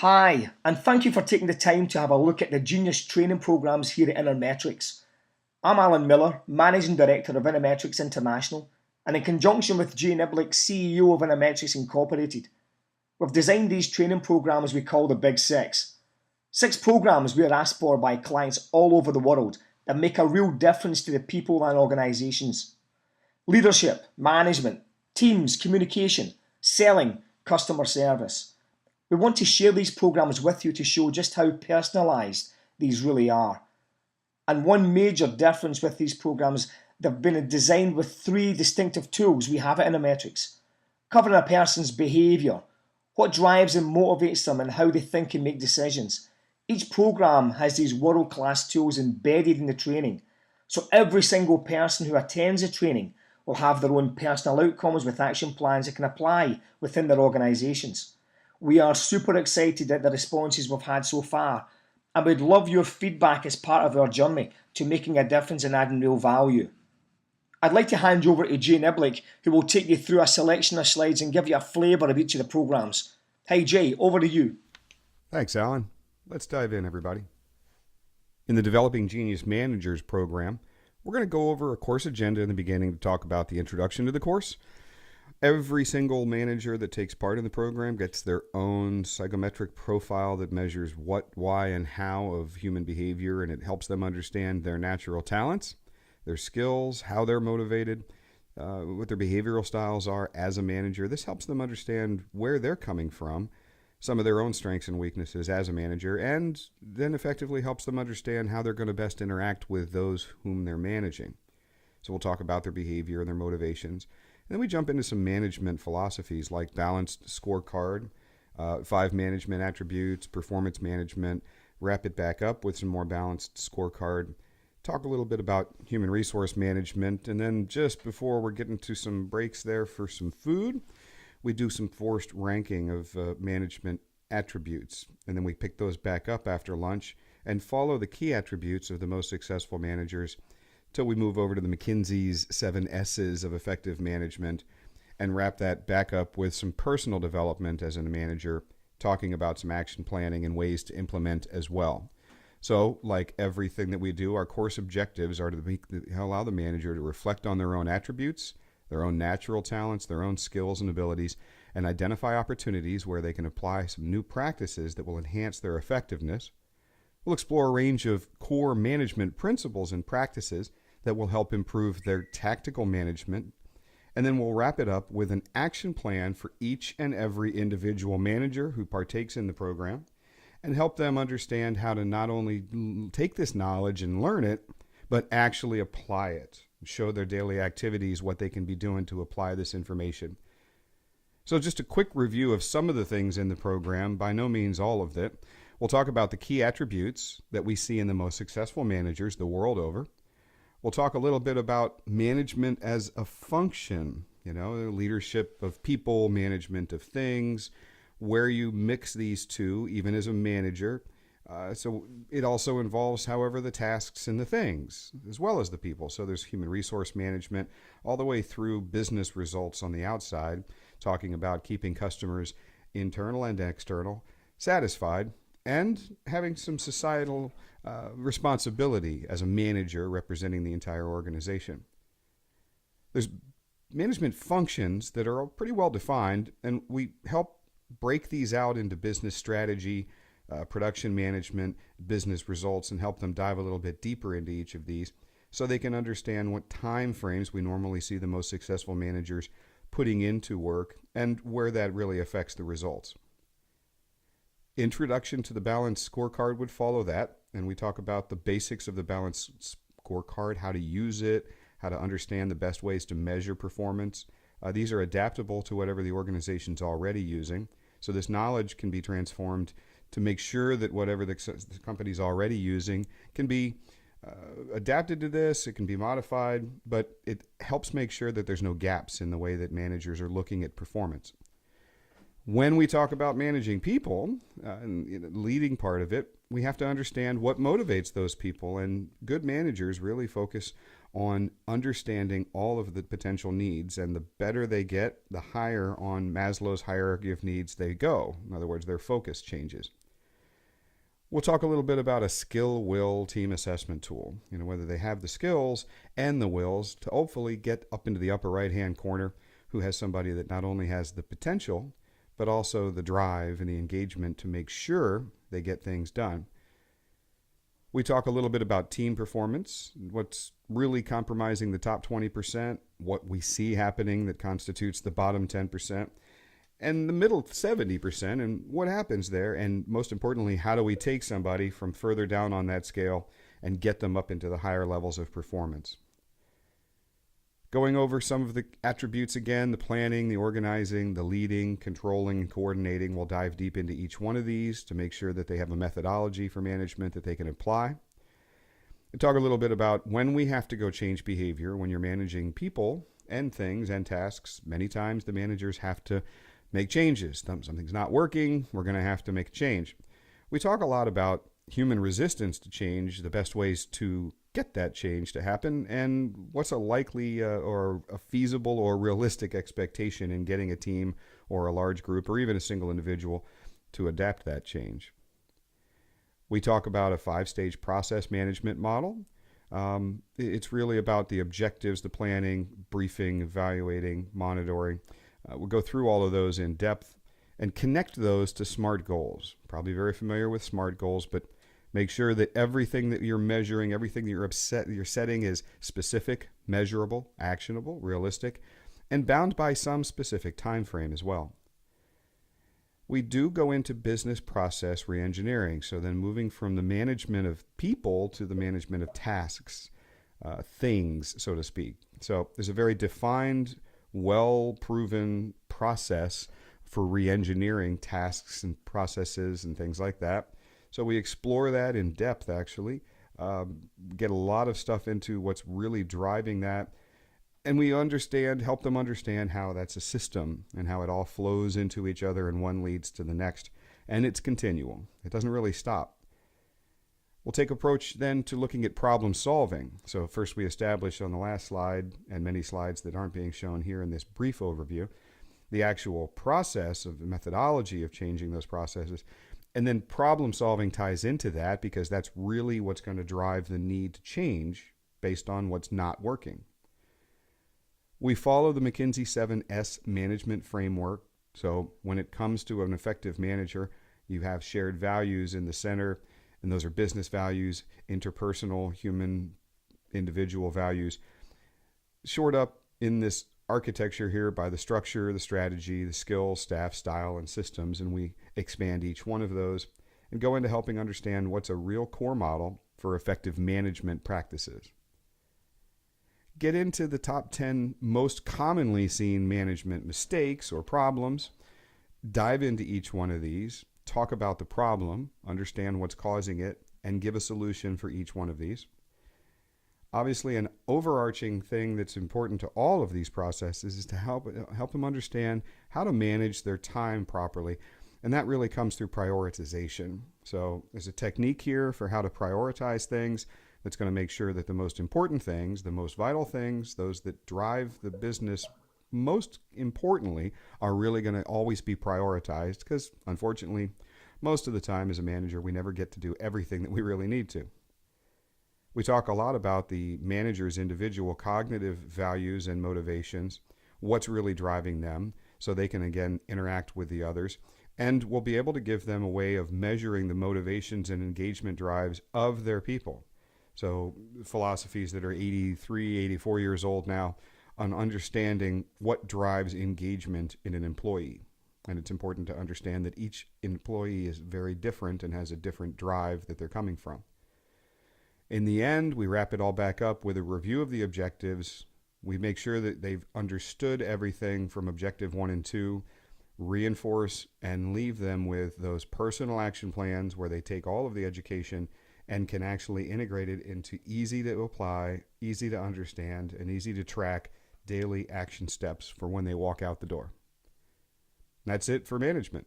Hi, and thank you for taking the time to have a look at the Genius training programs here at Intermetrics. I'm Alan Miller, Managing Director of Intermetrics International, and in conjunction with Jay Niblick, CEO of Intermetrics Incorporated, we've designed these training programs we call the Big Six. 6 programs we are asked for by clients all over the world that make a real difference to the people and organizations. Leadership, management, teams, communication, selling, customer service. We want to share these programs with you to show just how personalised these really are. And one major difference with these programs, they've been designed with 3 distinctive tools we have at Intermetrics, covering a person's behaviour, what drives and motivates them, and how they think and make decisions. Each program has these world-class tools embedded in the training, so every single person who attends the training will have their own personal outcomes with action plans they can apply within their organisations. We are super excited at the responses we've had so far, and we'd love your feedback as part of our journey to making a difference and adding real value. I'd like to hand you over to Jay Niblick, who will take you through a selection of slides and give you a flavour of each of the programs. Hey Jay, over to you. Thanks, Alan. Let's dive in, everybody. In the Developing Genius Managers program, we're going to go over a course agenda in the beginning to talk about the introduction to the course. Every single manager that takes part in the program gets their own psychometric profile that measures what, why, and how of human behavior, and it helps them understand their natural talents, their skills, how they're motivated, what their behavioral styles are as a manager. This helps them understand where they're coming from, some of their own strengths and weaknesses as a manager, and then effectively helps them understand how they're going to best interact with those whom they're managing. So we'll talk about their behavior and their motivations. And then we jump into some management philosophies like balanced scorecard, 5 management attributes, performance management, wrap it back up with some more balanced scorecard, talk a little bit about human resource management, and then just before we're getting to some breaks there for some food, we do some forced ranking of management attributes, and then we pick those back up after lunch and follow the key attributes of the most successful managers till we move over to the McKinsey's 7 S's of effective management and wrap that back up with some personal development as a manager, talking about some action planning and ways to implement as well. So, like everything that we do, our course objectives are to allow the manager to reflect on their own attributes, their own natural talents, their own skills and abilities, and identify opportunities where they can apply some new practices that will enhance their effectiveness. We'll explore a range of core management principles and practices that will help improve their tactical management. And then we'll wrap it up with an action plan for each and every individual manager who partakes in the program and help them understand how to not only take this knowledge and learn it, but actually apply it, show their daily activities what they can be doing to apply this information. So just a quick review of some of the things in the program, by no means all of it. We'll talk about the key attributes that we see in the most successful managers the world over. We'll talk a little bit about management as a function, leadership of people, management of things, where you mix these two, even as a manager. So it also involves, however, the tasks and the things, as well as the people. So there's human resource management all the way through business results on the outside, talking about keeping customers, internal and external, satisfied, and having some societal responsibility as a manager representing the entire organization. There's management functions that are pretty well defined, and we help break these out into business strategy, production management, business results, and help them dive a little bit deeper into each of these so they can understand what time frames we normally see the most successful managers putting into work and where that really affects the results. Introduction to the balanced scorecard would follow that, and we talk about the basics of the balanced scorecard, how to use it, how to understand the best ways to measure performance. These are adaptable to whatever the organization's already using, so this knowledge can be transformed to make sure that whatever the company's already using can be adapted to this, it can be modified, but it helps make sure that there's no gaps in the way that managers are looking at performance. When we talk about managing people, and the leading part of it, we have to understand what motivates those people, and good managers really focus on understanding all of the potential needs. And the better they get, the higher on Maslow's hierarchy of needs they go. In other words, their focus changes. We'll talk a little bit about a skill-will team assessment tool, whether they have the skills and the wills to hopefully get up into the upper right-hand corner, who has somebody that not only has the potential, but also the drive and the engagement to make sure they get things done. We talk a little bit about team performance, what's really compromising the top 20%, what we see happening that constitutes the bottom 10%, and the middle 70%, and what happens there, and most importantly, how do we take somebody from further down on that scale and get them up into the higher levels of performance. Going over some of the attributes again, the planning, the organizing, the leading, controlling, and coordinating. We'll dive deep into each one of these to make sure that they have a methodology for management that they can apply. We'll talk a little bit about when we have to go change behavior when you're managing people and things and tasks. Many times the managers have to make changes. Something's not working, we're going to have to make a change. We talk a lot about human resistance to change, the best ways to get that change to happen, and what's a likely or a feasible or realistic expectation in getting a team or a large group or even a single individual to adapt that change. We talk about a 5-stage process management model. It's really about the objectives, the planning, briefing, evaluating, monitoring. We'll go through all of those in depth and connect those to SMART goals. Probably very familiar with SMART goals, but make sure that everything that you're measuring, everything that you're setting is specific, measurable, actionable, realistic, and bound by some specific time frame as well. We do go into business process reengineering, so then moving from the management of people to the management of tasks, things, so to speak. So there's a very defined, well-proven process for re-engineering tasks and processes and things like that. So we explore that in depth, actually, get a lot of stuff into what's really driving that. And we help them understand how that's a system and how it all flows into each other and one leads to the next. And it's continual. It doesn't really stop. We'll take approach then to looking at problem solving. So first we establish on the last slide, and many slides that aren't being shown here in this brief overview, the actual process of the methodology of changing those processes. And then problem solving ties into that because that's really what's going to drive the need to change based on what's not working. We follow the McKinsey 7S management framework. So when it comes to an effective manager, you have shared values in the center, and those are business values, interpersonal, human, individual values, shored up in this architecture here by the structure, the strategy, the skills, staff, style, and systems, and we expand each one of those and go into helping understand what's a real core model for effective management practices. Get into the top 10 most commonly seen management mistakes or problems, dive into each one of these, talk about the problem, understand what's causing it, and give a solution for each one of these. Obviously, an overarching thing that's important to all of these processes is to help them understand how to manage their time properly. And that really comes through prioritization. So there's a technique here for how to prioritize things that's going to make sure that the most important things, the most vital things, those that drive the business most importantly, are really going to always be prioritized because, unfortunately, most of the time as a manager, we never get to do everything that we really need to. We talk a lot about the manager's individual cognitive values and motivations, what's really driving them, so they can, again, interact with the others. And we'll be able to give them a way of measuring the motivations and engagement drives of their people. So philosophies that are 83, 84 years old now on understanding what drives engagement in an employee. And it's important to understand that each employee is very different and has a different drive that they're coming from. In the end, we wrap it all back up with a review of the objectives. We make sure that they've understood everything from objective 1 and 2, reinforce and leave them with those personal action plans where they take all of the education and can actually integrate it into easy to apply, easy to understand, and easy to track daily action steps for when they walk out the door. That's it for management.